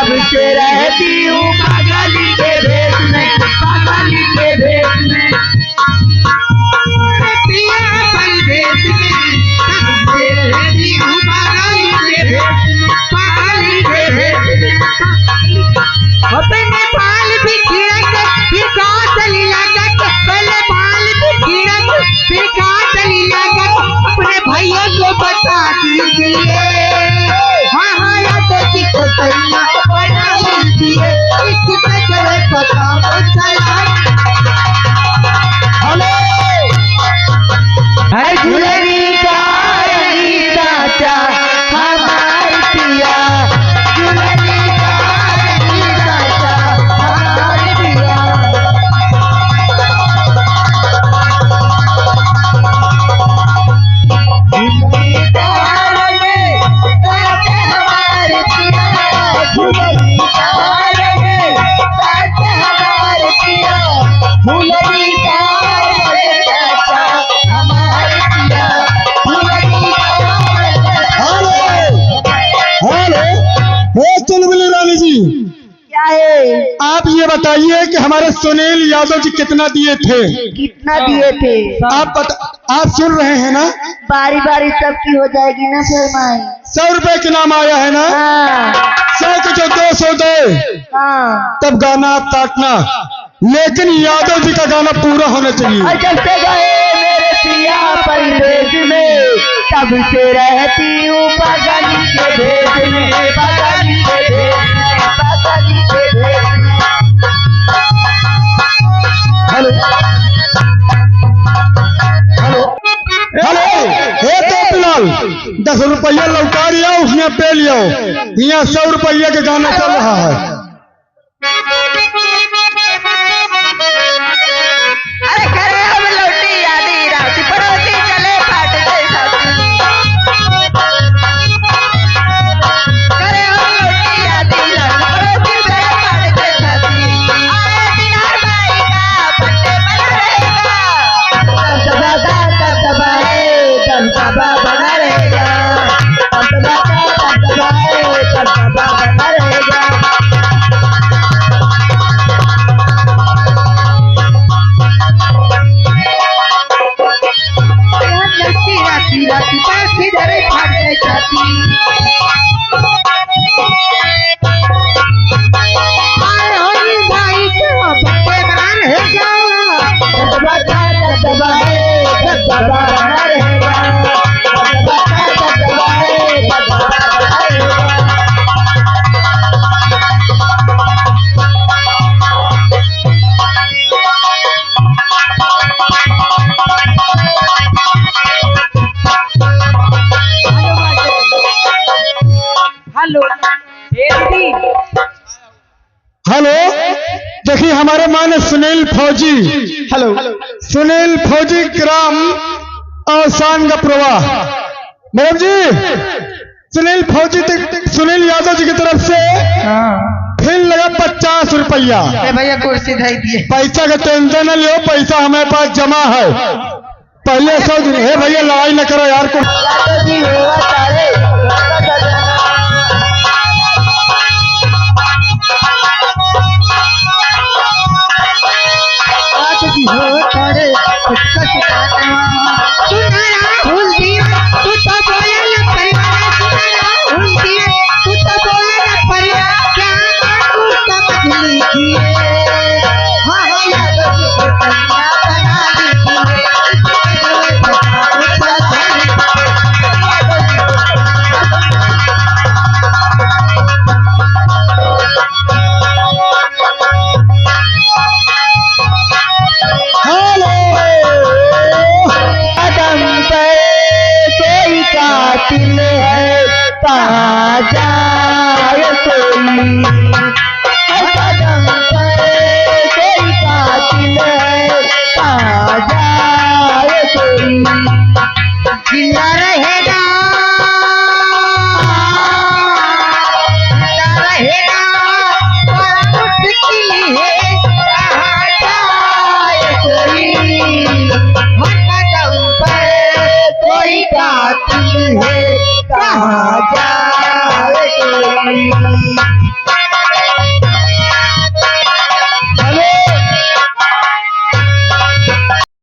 तब से रहती हूँ पागल के भेष में, पागल के भेष में। पिया परदेश में तब से रहती हूँ पागल के भेष में, पागल के भेष में। अपने बाल भी खिड़क फिर काटली लागत, पहले बाल भी खिड़क फिर काटली लागत। अपने भैया को बता दीजिए, हाँ हाँ याद की को तैया बना दीजिए, इसकी चले पता चला। है झुलनी का रही राजा हमारे पिया, झुलनी का रही राजा हमारे पिया। झुलनी का रही राजा हमारे पिया, झुलनी का रही राजा हमारे पिया, झुलनी का रही राजा हमारे पिया, झुलनी का हे चुलबुली रानी जी, क्या है? आप ये बताइए कि हमारे सुनील यादव जी कितना दिए थे? कितना दिए थे? आप सुन रहे हैं ना? बारी बारी सबकी हो जाएगी ना फरमाई। 100 रुपए के नाम आया है ना? हाँ 100 के जो 200 दे हाँ। तब गाना आप काटना, लेकिन यादव जी का गाना पूरा होना चाहिए। और जब से गए मेरे पिया परदेश में, तब से रहती हूँ पागल के भेष में, पागल के भेष में, पागल के भेष में। हेलो हेलो हेलो, हे तो फिलहाल 10 रुपया लौटा लिया, उसने पे लिया। यहाँ 100 रुपया के गाना चल रहा है। अरे करे हम लौटी आधी रात पड़ोसी चले फाट गए साथी, करे हम लौटी आधी रात पड़ोसी चले फाट गए साथी। आए दिनार भाई का पट्टे बना रहेगा, दबदबा बना रहेगा, दबदबा बना रहेगा। राती राती पास इधर भाग गए जाती, आए होली भाई को पट्टे बना रहेगा, दबदबा बना रहेगा, दबदबा बना रहेगा। हेलो, देखिए हमारे माने सुनील फौजी, हेलो सुनील फौजी ग्राम अवसान का प्रवाह। मैडम जी, सुनील फौजी सुनील यादव जी की तरफ से फिर लगा 50 रुपया। भैया कुर्सी दे दिए, पैसा का टेंशन न लियो, पैसा हमारे पास जमा है। पहले 100 दिन है भैया, लड़ाई न करो यार को। कहाँ जाए